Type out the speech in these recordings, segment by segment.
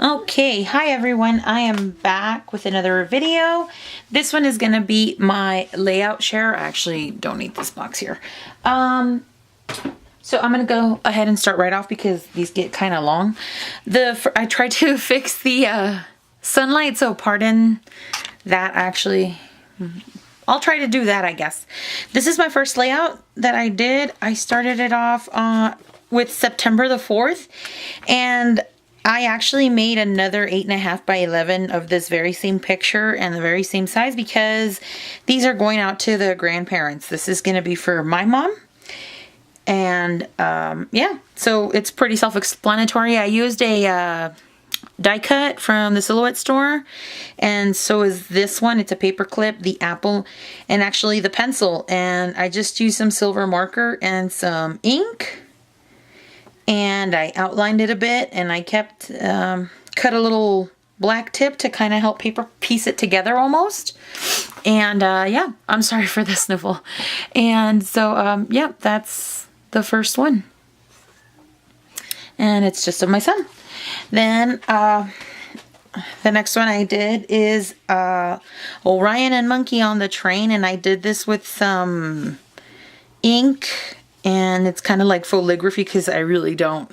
Okay, hi everyone. I am back with another video. This one is going to be my layout share. I actually don't need this box here. So I'm going to go ahead and start right off because these get kind of long. I tried to fix the sunlight, so pardon that actually. I'll try to do that, I guess. This is my first layout that I did. I started it off with September the 4th, and I actually made another 8.5 by 11 of this very same picture and the very same size because these are going out to the grandparents. This is going to be for my mom. And yeah, so it's pretty self-explanatory. I used a die cut from the Silhouette store, and so is this one. It's a paper clip, the apple, and actually the pencil. And I just used some silver marker and some ink. And I outlined it a bit, and I kept cut a little black tip to kind of help paper piece it together almost. And yeah, I'm sorry for the sniffle. And so yeah, that's the first one, and it's just of my son. Then the next one I did is Orion and Monkey on the Train, and I did this with some ink. And it's kind of like foligraphy because I really don't.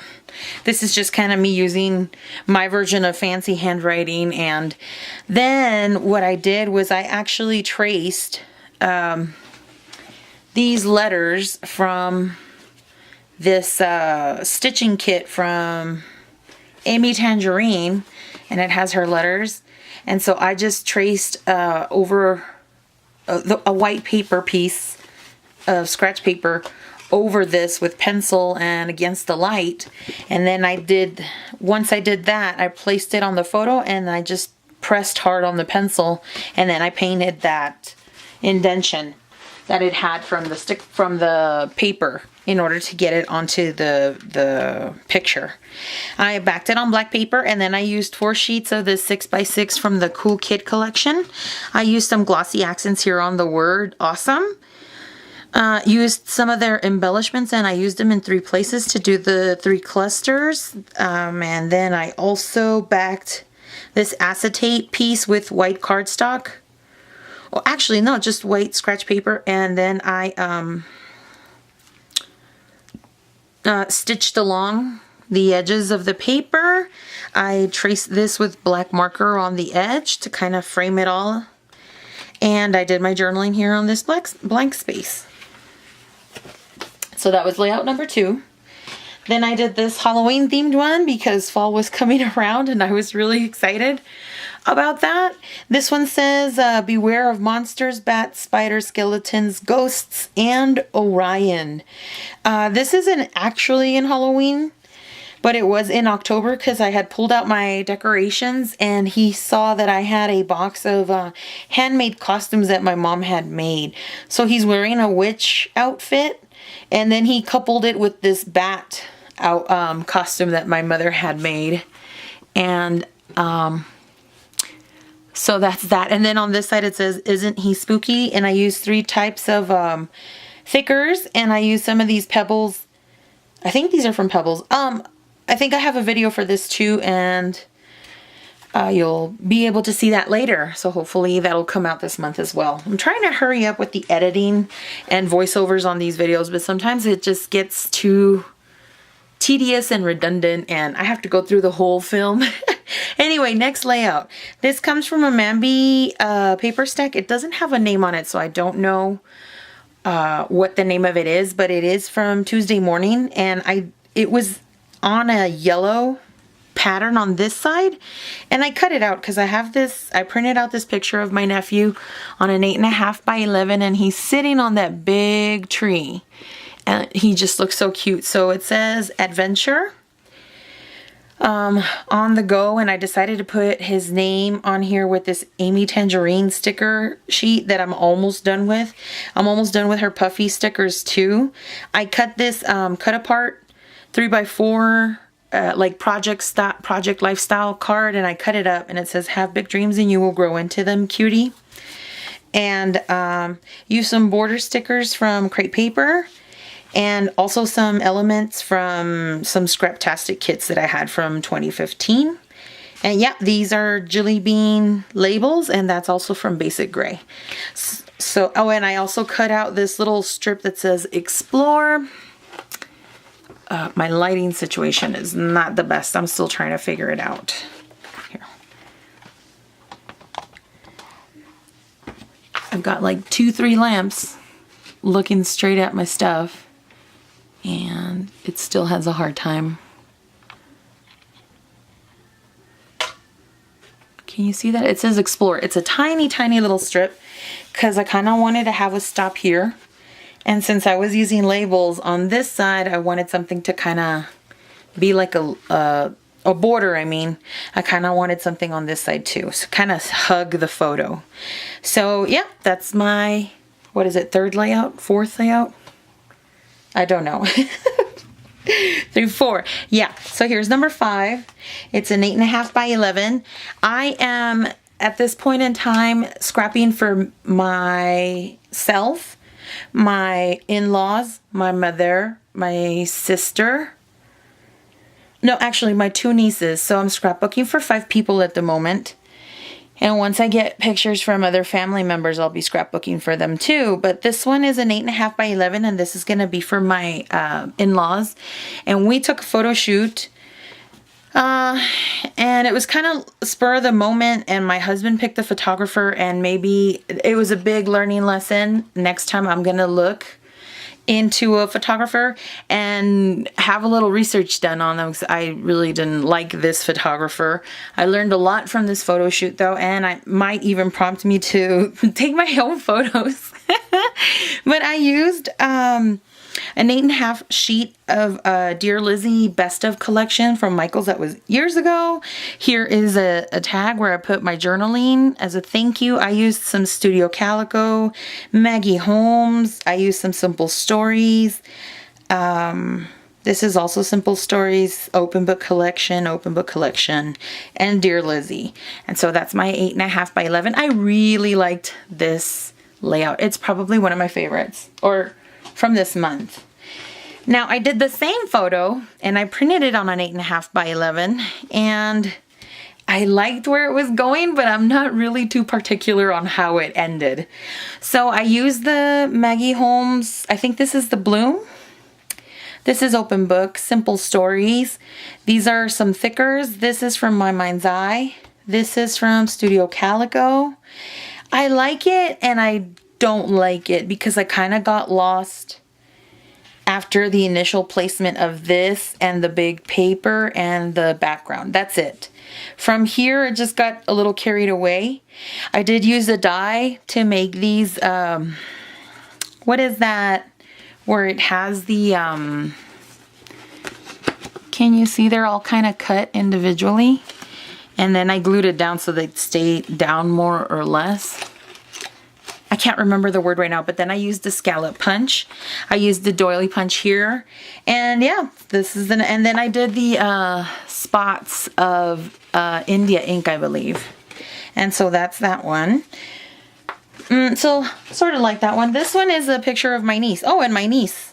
This is just kind of me using my version of fancy handwriting. And then what I did was I actually traced these letters from this stitching kit from Amy Tangerine. And it has her letters. And so I just traced over a white paper piece of scratch paper over this with pencil and against the light. And then once I did that, I placed it on the photo and I just pressed hard on the pencil, and then I painted that indentation that it had from the paper in order to get it onto the picture. I backed it on black paper, and then I used 4 sheets of this 6x6 from the Cool Kid collection. I used some glossy accents here on the word awesome. Used some of their embellishments, and I used them in 3 places to do the 3 clusters. And then I also backed this acetate piece with white cardstock. Well, actually, no, just white scratch paper. And then I stitched along the edges of the paper. I traced this with black marker on the edge to kind of frame it all. And I did my journaling here on this blank space. So that was layout number 2. Then I did this Halloween themed one because fall was coming around and I was really excited about that. This one says, beware of monsters, bats, spiders, skeletons, ghosts, and Orion. This isn't actually in Halloween, but it was in October because I had pulled out my decorations and he saw that I had a box of handmade costumes that my mom had made. So he's wearing a witch outfit. And then he coupled it with this bat costume that my mother had made. And so that's that. And then on this side it says, isn't he spooky? And I used 3 types of thickers. And I used some of these pebbles. I think these are from Pebbles. I think I have a video for this too. And you'll be able to see that later. So hopefully that'll come out this month as well. I'm trying to hurry up with the editing and voiceovers on these videos, but sometimes it just gets too tedious and redundant and I have to go through the whole film. Anyway, next layout. This comes from a Mambi paper stack. It doesn't have a name on it, so I don't know what the name of it is, but it is from Tuesday Morning, and it was on a yellow pattern on this side, and I cut it out because I printed out this picture of my nephew on an 8.5 by 11, and he's sitting on that big tree and he just looks so cute. So it says adventure on the go, and I decided to put his name on here with this Amy Tangerine sticker sheet that I'm almost done with. I'm almost done with her puffy stickers too. I cut this cut apart 3x4 like project lifestyle card, and I cut it up and it says have big dreams and you will grow into them, cutie. And use some border stickers from Crate Paper, and also some elements from some Scraptastic kits that I had from 2015. And yeah, these are Jelly Bean labels, and that's also from Basic Gray. So, oh, and I also cut out this little strip that says Explore. My lighting situation is not the best. I'm still trying to figure it out. Here. I've got like 2-3 lamps looking straight at my stuff, and it still has a hard time. Can you see that? It says Explore. It's a tiny, tiny little strip because I kind of wanted to have a stop here. And since I was using labels on this side, I wanted something to kind of be like a border, I mean. I kind of wanted something on this side too. So kind of hug the photo. So yeah, that's my, what is it, 3rd layout? 4th layout? I don't know. 3, 4. Yeah, so here's number 5. It's an 8.5 by 11. I am, at this point in time, scrapping for myself, my in-laws, my mother, my sister. No, actually, my 2 nieces. So I'm scrapbooking for 5 people at the moment. And once I get pictures from other family members, I'll be scrapbooking for them too. But this one is an 8.5 by 11, and this is going to be for my in-laws. And we took a photo shoot. And it was kind of spur of the moment, and my husband picked the photographer, and maybe it was a big learning lesson. Next time I'm going to look into a photographer and have a little research done on them, because I really didn't like this photographer. I learned a lot from this photo shoot though, and I might even prompt me to take my own photos. But I used an 8.5 sheet of Dear Lizzie Best Of collection from Michaels that was years ago. Here is a tag where I put my journaling as a thank you. I used some Studio Calico, Maggie Holmes. I used some Simple Stories. This is also Simple Stories, Open Book Collection, and Dear Lizzie. And so that's my 8.5 by 11. I really liked this layout. It's probably one of my favorites, or from this month. Now I did the same photo and I printed it on an 8.5 by 11, and I liked where it was going, but I'm not really too particular on how it ended. So I used the Maggie Holmes, I think this is the Bloom. This is Open Book, Simple Stories. These are some thickers. This is from My Mind's Eye. This is from Studio Calico. I like it and I don't like it because I kind of got lost after the initial placement of this and the big paper and the background. That's it. From here, it just got a little carried away. I did use a die to make these, what is that? Where it has the, can you see they're all kind of cut individually? And then I glued it down so they'd stay down more or less. I can't remember the word right now, but then I used the scallop punch. I used the doily punch here. And yeah, this is the, and then I did the spots of India ink, I believe. And so that's that one. So sort of like that one. This one is a picture of my niece. Oh, and my niece,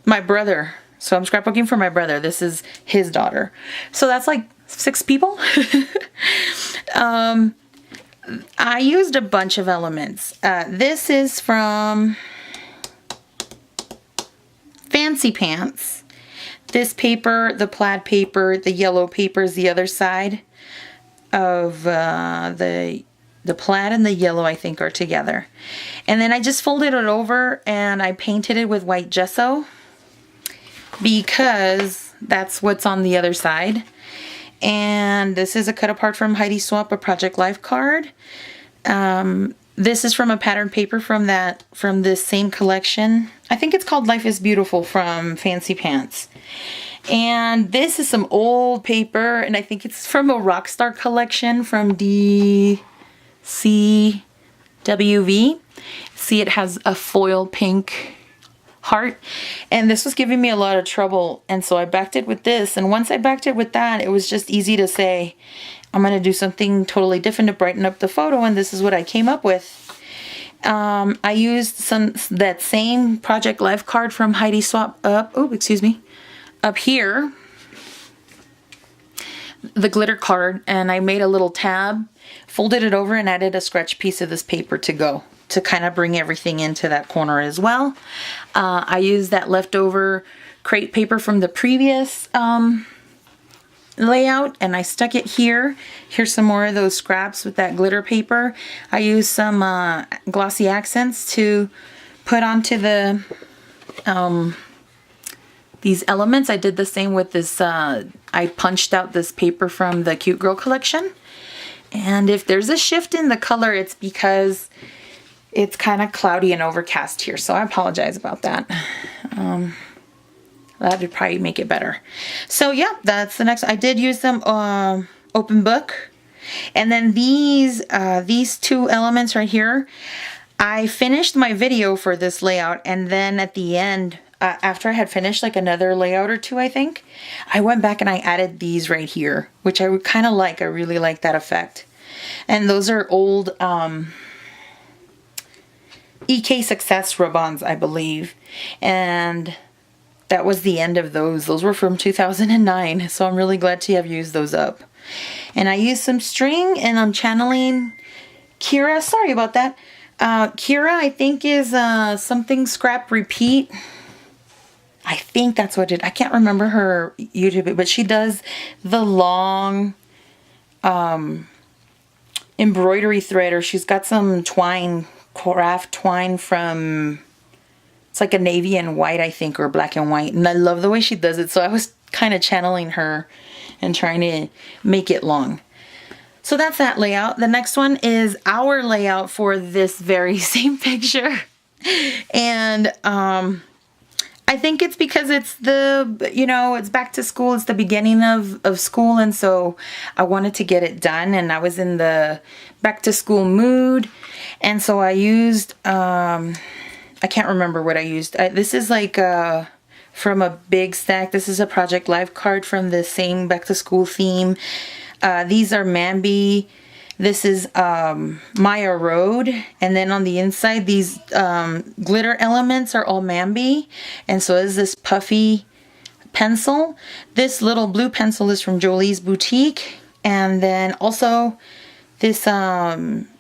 my brother. So I'm scrapbooking for my brother. This is his daughter. So that's like 6 people. I used a bunch of elements. This is from Fancy Pants. This paper, the plaid paper, the yellow paper is the other side of the plaid and the yellow, I think, are together. And then I just folded it over and I painted it with white gesso because that's what's on the other side. And this is a cut apart from Heidi Swapp, a Project Life card. This is from a pattern paper from this same collection. I think it's called Life is Beautiful from Fancy Pants. And this is some old paper, and I think it's from a Rockstar collection from DCWV. See, it has a foil pink heart, and this was giving me a lot of trouble, and so I backed it with this. And once I backed it with that, it was just easy to say, I'm going to do something totally different to brighten up the photo, and this is what I came up with. I used that same Project Life card from Heidi Swapp up here. the glitter card, and I made a little tab, folded it over, and added a scratch piece of this paper to go to kind of bring everything into that corner as well. I used that leftover crate paper from the previous layout, and I stuck it here. Here's some more of those scraps with that glitter paper. I used some glossy accents to put onto the these elements. I did the same with this, I punched out this paper from the Cute Girl collection. And if there's a shift in the color, it's because it's kind of cloudy and overcast here. So I apologize about that. That would probably make it better. So yeah, that's the next. I did use them open book. And then these two elements right here, I finished my video for this layout, and then at the end, after I had finished like another layout or two, I think, I went back and I added these right here, which I would kind of like. I really like that effect. And those are old EK Success rub-ons, I believe. And that was the end of those. Those were from 2009, so I'm really glad to have used those up. And I used some string, and I'm channeling Kira. Sorry about that. Kira, I think, is something scrap repeat. I think that's what it. I can't remember her YouTube, but she does the long embroidery thread, or she's got some twine, craft twine from, it's like a navy and white, I think, or black and white. And I love the way she does it. So I was kind of channeling her and trying to make it long. So that's that layout. The next one is our layout for this very same picture. And I think it's because it's the, you know, it's back to school. It's the beginning of school. And so I wanted to get it done. And I was in the back to school mood. And so I used, I can't remember what I used. This is like from a big stack. This is a Project Life card from the same back to school theme. These are Mambi. This is Maya Road. And then on the inside, these glitter elements are all Mambi. And so is this puffy pencil. This little blue pencil is from Jolie's Boutique. And then also this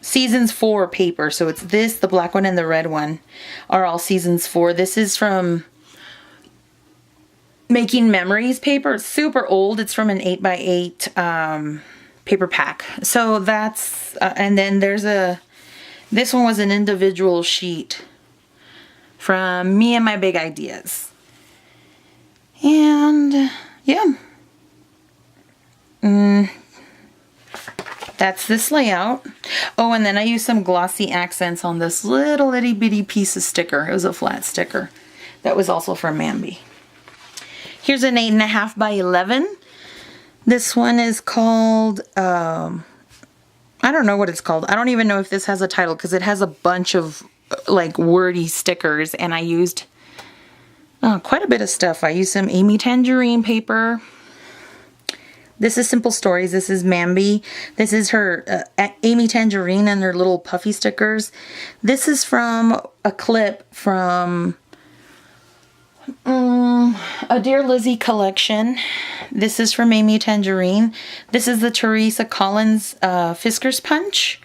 Seasons 4 paper. So it's this, the black one, and the red one are all Seasons 4. This is from Making Memories paper. It's super old. It's from an 8x8 paper pack. So that's, and then there's this one was an individual sheet from Me and My Big Ideas. And yeah. That's this layout. Oh, and then I used some glossy accents on this little itty bitty piece of sticker. It was a flat sticker. That was also from Mambi. Here's an 8.5 by 11. This one is called, I don't know what it's called. I don't even know if this has a title because it has a bunch of like wordy stickers, and I used quite a bit of stuff. I used some Amy Tangerine paper. This is Simple Stories. This is Mambi. This is her Amy Tangerine and her little puffy stickers. This is from a clip from a Dear Lizzie collection. This is from Amy Tangerine. This is the Teresa Collins Fiskars Punch.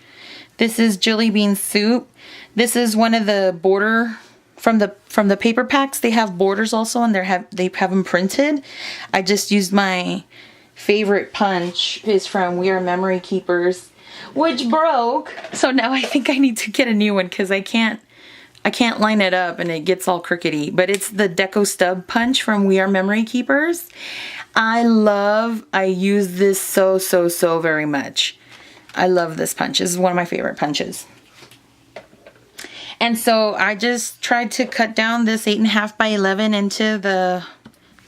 This is Jelly Bean Soup. This is one of the border from the paper packs. They have borders also, and they have them printed. I just used my favorite punch. Is from We Are Memory Keepers, which broke. So now I think I need to get a new one because I can't line it up and it gets all crookedy. But it's the Deco Stub punch from We Are Memory Keepers. I use this so very much. I love this punch. This is one of my favorite punches. And so I just tried to cut down this 8.5 by 11 to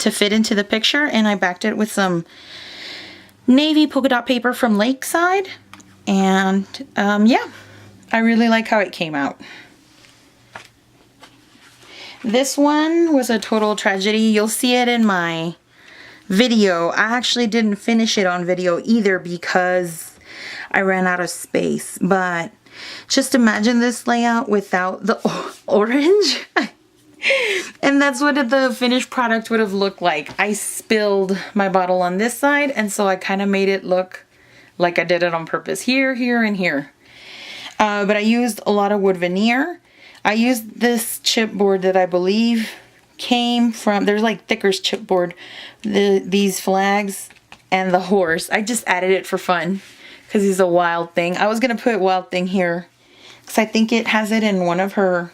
fit into the picture, and I backed it with some navy polka dot paper from Lakeside. And yeah, I really like how it came out. This one was a total tragedy. You'll see it in my video. I actually didn't finish it on video either because I ran out of space. But just imagine this layout without the orange. And that's what the finished product would have looked like. I spilled my bottle on this side, and so I kind of made it look like I did it on purpose. Here, here, and here. But I used a lot of wood veneer. I used this chipboard that I believe came from, there's like Thicker's chipboard. These flags and the horse. I just added it for fun because he's a Wild Thing. I was going to put Wild Thing here because I think it has it in one of her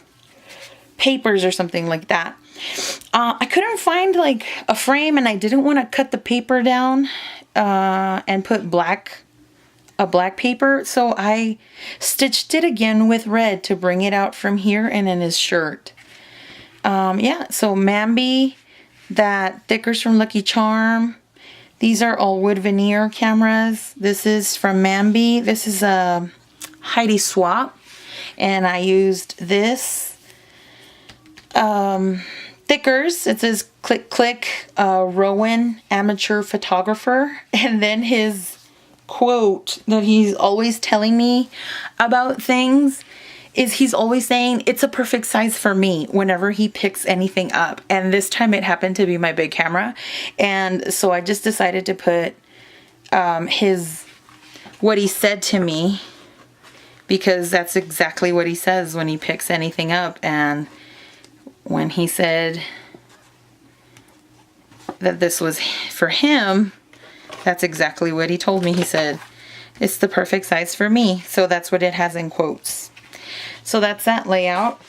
papers or something like that. I couldn't find like a frame, and I didn't want to cut the paper down and put a black paper, so I stitched it again with red to bring it out from here and in his shirt. Yeah, so Mambi, that Thicker's from Lucky Charm. These are all wood veneer cameras. This is from Mambi. This is a Heidi Swap, and I used this Thicker's. It says click click Rowan amateur photographer, and then his quote that he's always telling me about things is he's always saying it's a perfect size for me whenever he picks anything up. And this time it happened to be my big camera, and so I just decided to put what he said to me, because that's exactly what he says when he picks anything up. And when he said that this was for him, that's exactly what he told me. He said, it's the perfect size for me. So that's what it has in quotes. So that's that layout.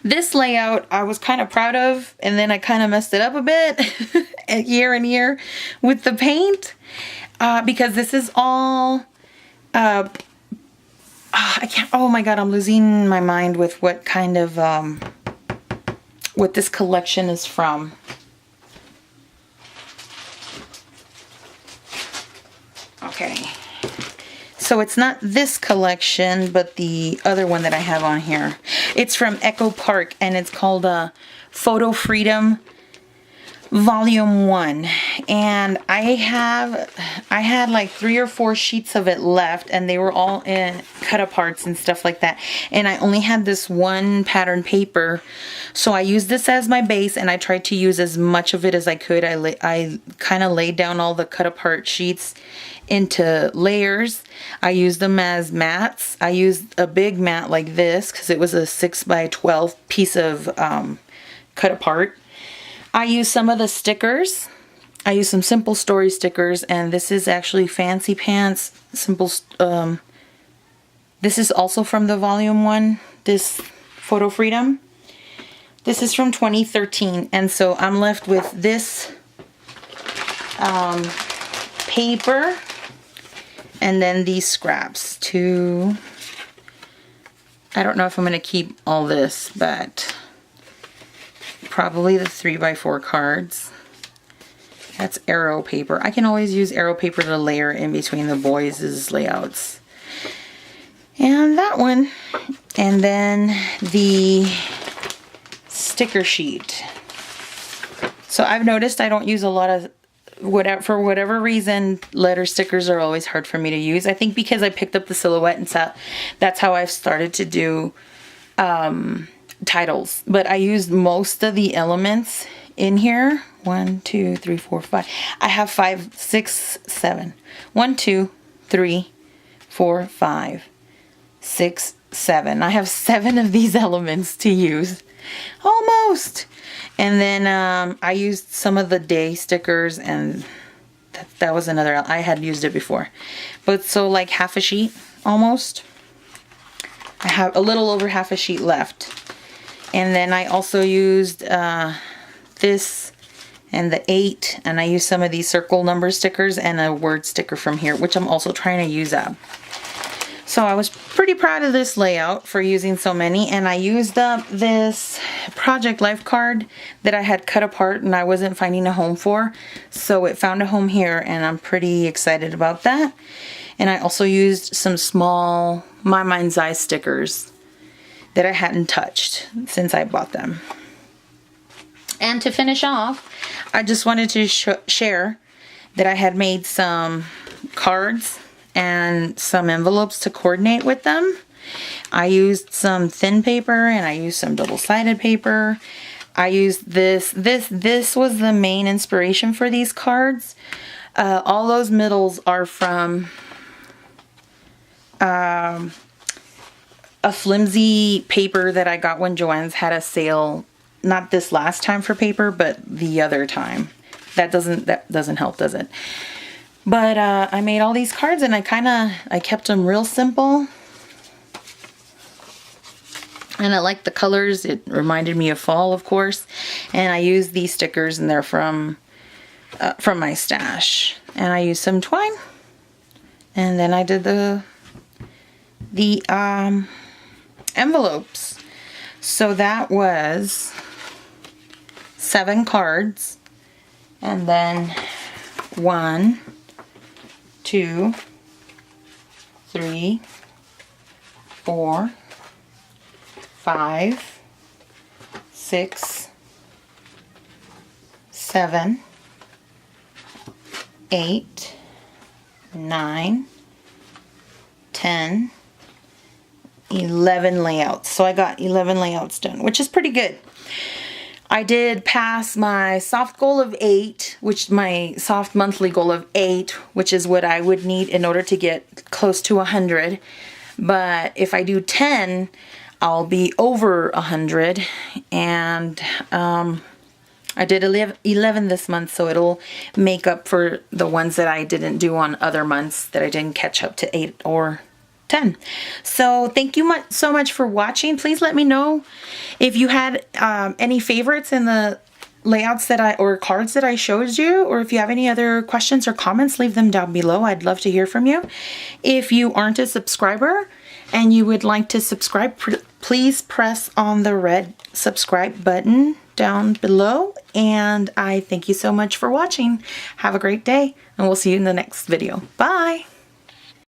This layout I was kind of proud of, and then I kind of messed it up a bit year and year with the paint, because this is all I can't, oh my god, I'm losing my mind with what kind of what this collection is from. Okay, so it's not this collection, but the other one that I have on here. It's from Echo Park, and it's called Photo Freedom Volume 1. And I had like 3 or 4 sheets of it left, and they were all in cut aparts and stuff like that. And I only had this one pattern paper, so I used this as my base, and I tried to use as much of it as I could. I kind of laid down all the cut apart sheets into layers. I used them as mats. I used a big mat like this because it was a 6x12 piece of cut apart. I used some of the stickers. I used some Simple Story stickers, and this is actually Fancy Pants Simple. This is also from the Volume 1, this Photo Freedom. This is from 2013, and so I'm left with this paper, and then these scraps to, I don't know if I'm going to keep all this, but probably the 3x4 cards. That's Arrow paper. I can always use Arrow paper to layer in between the boys' layouts. And that one. And then the sticker sheet. So I've noticed I don't use a lot of, for whatever reason, letter stickers are always hard for me to use. I think because I picked up the silhouette, and so that's how I've started to do titles. But I used most of the elements in here. 1, 2, 3, 4, 5. I have 5, 6, 7. 1, 2, 3, 4, 5, 6, 7. I have 7 of these elements to use. Almost. And then I used some of the day stickers, and that was another. I had used it before. But so like half a sheet almost. I have a little over half a sheet left. And then I also used this and the 8, and I used some of these circle number stickers and a word sticker from here, which I'm also trying to use up. So I was pretty proud of this layout for using so many, and I used up this Project Life card that I had cut apart and I wasn't finding a home for, so it found a home here, and I'm pretty excited about that. And I also used some small My Mind's Eye stickers that I hadn't touched since I bought them. And to finish off, I just wanted to share that I had made some cards and some envelopes to coordinate with them. I used some thin paper and I used some double-sided paper. I used this was the main inspiration for these cards. All those middles are from a flimsy paper that I got when Joann's had a sale. Not this last time for paper, but the other time. That doesn't help, does it? But I made all these cards and I kept them real simple. And I like the colors. It reminded me of fall, of course. And I used these stickers, and they're from my stash. And I used some twine. And then I did the envelopes. So that was 7 cards. And then 1, 2, 3, 4, 5, 6, 7, 8, 9, 10, 11 layouts. So I got 11 layouts done, which is pretty good. I did pass my soft goal of 8, which my soft monthly goal of 8, which is what I would need in order to get close to 100. But if I do 10, I'll be over 100. And I did 11 this month, so it'll make up for the ones that I didn't do on other months that I didn't catch up to 8 or 10. So thank you so much for watching. Please let me know if you had any favorites in the layouts or cards that I showed you, or if you have any other questions or comments, leave them down below. I'd love to hear from you. If you aren't a subscriber and you would like to subscribe, please press on the red subscribe button down below. And I thank you so much for watching. Have a great day, and we'll see you in the next video. Bye!